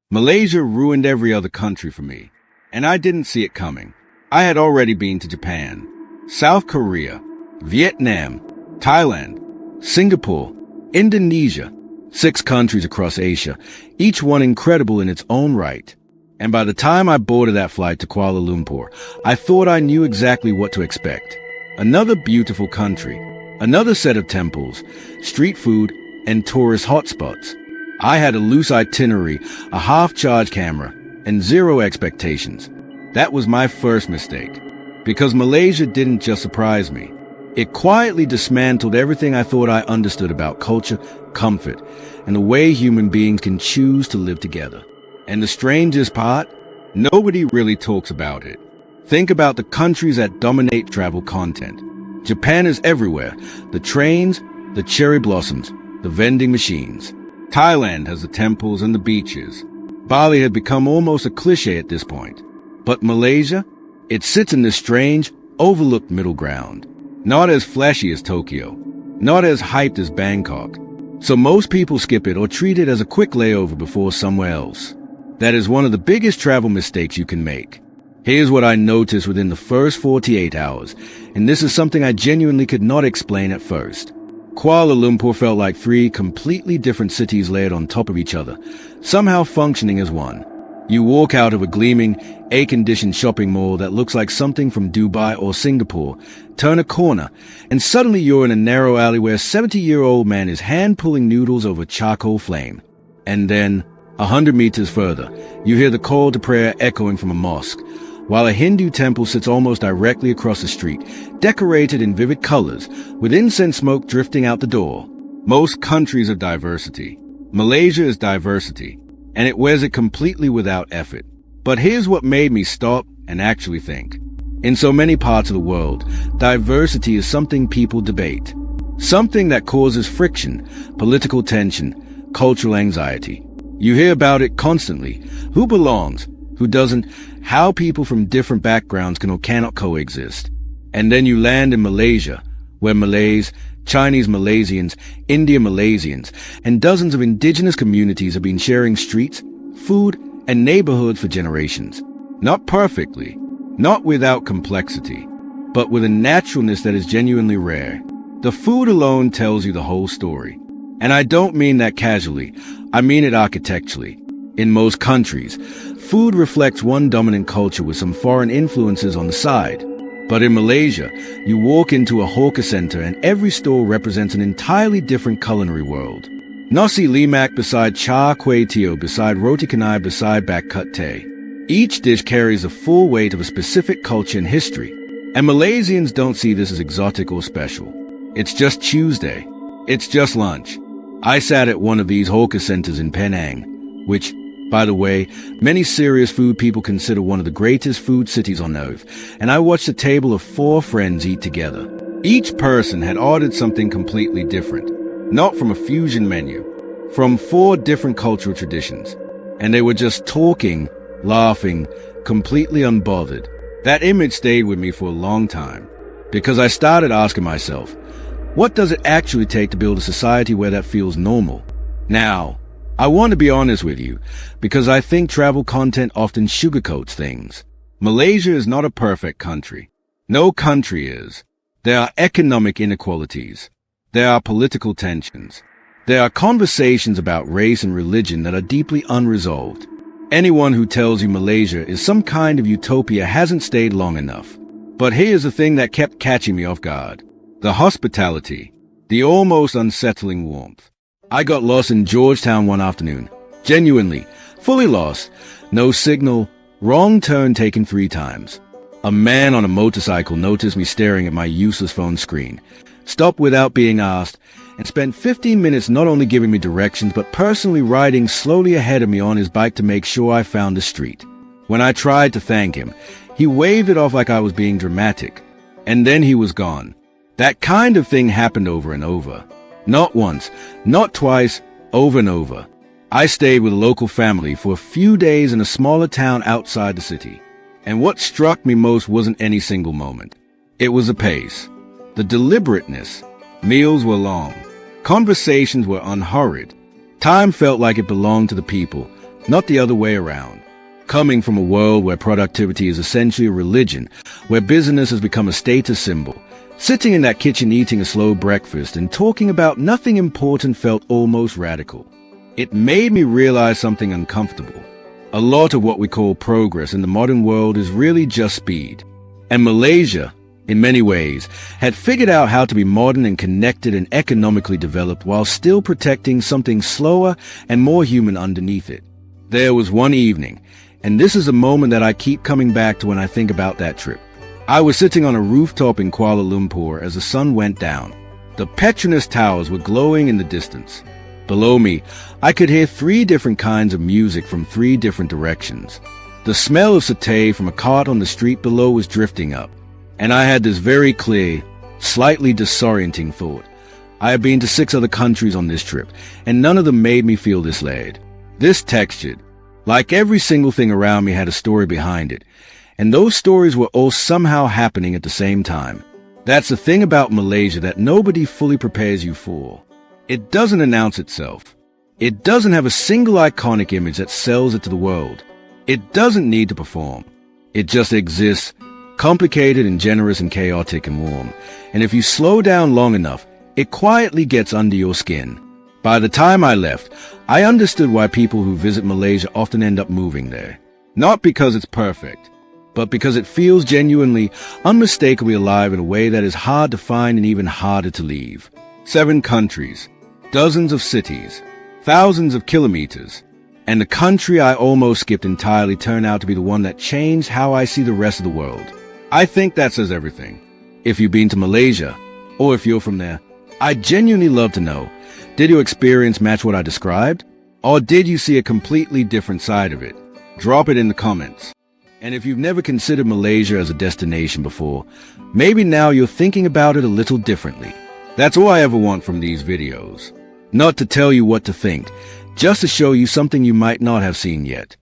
Malaysia ruined every other country for me, and I didn't see it coming. I had already been to Japan, South Korea, Vietnam, Thailand, Singapore, Indonesia, 6 countries across Asia, each one incredible in its own right. And by the time I boarded that flight to Kuala Lumpur, I thought I knew exactly what to expect. Another beautiful country, another set of temples, street food, and tourist hotspots. I had a loose itinerary, a half-charged camera, and 0 expectations. That was my first mistake, because Malaysia didn't just surprise me. It quietly dismantled everything I thought I understood about culture, comfort, and the way human beings can choose to live together. And the strangest part? Nobody really talks about it. Think about the countries that dominate travel content. Japan is everywhere. The trains, the cherry blossoms, the vending machines. Thailand has the temples and the beaches. Bali had become almost a cliche at this point. But Malaysia? It sits in this strange, overlooked middle ground. Not as flashy as Tokyo. Not as hyped as Bangkok. So most people skip it or treat it as a quick layover before somewhere else. That is one of the biggest travel mistakes you can make. Here's what I noticed within the first 48 hours, and this is something I genuinely could not explain at first. Kuala Lumpur felt like 3 completely different cities layered on top of each other, somehow functioning as one. You walk out of a gleaming, air-conditioned shopping mall that looks like something from Dubai or Singapore, turn a corner, and suddenly you're in a narrow alley where a 70-year-old man is hand-pulling noodles over charcoal flame. And then, 100 meters further, you hear the call to prayer echoing from a mosque, while a Hindu temple sits almost directly across the street, decorated in vivid colors, with incense smoke drifting out the door. Most countries are diversity. Malaysia is diversity, and it wears it completely without effort. But here's what made me stop and actually think. In so many parts of the world, diversity is something people debate. Something that causes friction, political tension, cultural anxiety. You hear about it constantly. Who belongs? Who doesn't? How people from different backgrounds can or cannot coexist. And then you land in Malaysia, where Malays, Chinese Malaysians, Indian Malaysians, and dozens of indigenous communities have been sharing streets, food, and neighborhoods for generations. Not perfectly, not without complexity, but with a naturalness that is genuinely rare. The food alone tells you the whole story. And I don't mean that casually, I mean it architecturally. In most countries, food reflects one dominant culture with some foreign influences on the side. But in Malaysia, you walk into a hawker center and every store represents an entirely different culinary world. Nasi lemak beside char kway teow beside roti canai beside bak kut teh. Each dish carries the full weight of a specific culture and history. And Malaysians don't see this as exotic or special. It's just Tuesday. It's just lunch. I sat at one of these hawker centers in Penang, which, by the way, many serious food people consider one of the greatest food cities on earth, and I watched a table of 4 friends eat together. Each person had ordered something completely different, not from a fusion menu, from 4 different cultural traditions. And they were just talking, laughing, completely unbothered. That image stayed with me for a long time, because I started asking myself, what does it actually take to build a society where that feels normal? Now, I want to be honest with you, because I think travel content often sugarcoats things. Malaysia is not a perfect country. No country is. There are economic inequalities. There are political tensions. There are conversations about race and religion that are deeply unresolved. Anyone who tells you Malaysia is some kind of utopia hasn't stayed long enough. But here's the thing that kept catching me off guard. The hospitality. The almost unsettling warmth. I got lost in Georgetown one afternoon. Genuinely. Fully lost. No signal. Wrong turn taken 3 times. A man on a motorcycle noticed me staring at my useless phone screen, stopped without being asked, and spent 15 minutes not only giving me directions but personally riding slowly ahead of me on his bike to make sure I found the street. When I tried to thank him, he waved it off like I was being dramatic. And then he was gone. That kind of thing happened over and over. Not once, not twice, over and over. I stayed with a local family for a few days in a smaller town outside the city. And what struck me most wasn't any single moment. It was the pace, the deliberateness. Meals were long. Conversations were unhurried. Time felt like it belonged to the people, not the other way around. Coming from a world where productivity is essentially a religion, where business has become a status symbol, sitting in that kitchen eating a slow breakfast and talking about nothing important felt almost radical. It made me realize something uncomfortable. A lot of what we call progress in the modern world is really just speed. And Malaysia, in many ways, had figured out how to be modern and connected and economically developed while still protecting something slower and more human underneath it. There was one evening, and this is a moment that I keep coming back to when I think about that trip. I was sitting on a rooftop in Kuala Lumpur as the sun went down. The Petronas towers were glowing in the distance. Below me, I could hear 3 different kinds of music from 3 different directions. The smell of satay from a cart on the street below was drifting up, and I had this very clear, slightly disorienting thought. I had been to 6 other countries on this trip, and none of them made me feel this layered, this textured. Like every single thing around me had a story behind it, and those stories were all somehow happening at the same time. That's the thing about Malaysia that nobody fully prepares you for. It doesn't announce itself. It doesn't have a single iconic image that sells it to the world. It doesn't need to perform. It just exists, complicated and generous and chaotic and warm. And if you slow down long enough, it quietly gets under your skin. By the time I left, I understood why people who visit Malaysia often end up moving there. Not because it's perfect, but because it feels genuinely, unmistakably alive in a way that is hard to find and even harder to leave. 7 countries, dozens of cities, thousands of kilometers, and the country I almost skipped entirely turned out to be the one that changed how I see the rest of the world. I think that says everything. If you've been to Malaysia, or if you're from there, I'd genuinely love to know, did your experience match what I described? Or did you see a completely different side of it? Drop it in the comments. And if you've never considered Malaysia as a destination before, maybe now you're thinking about it a little differently. That's all I ever want from these videos. Not to tell you what to think, just to show you something you might not have seen yet.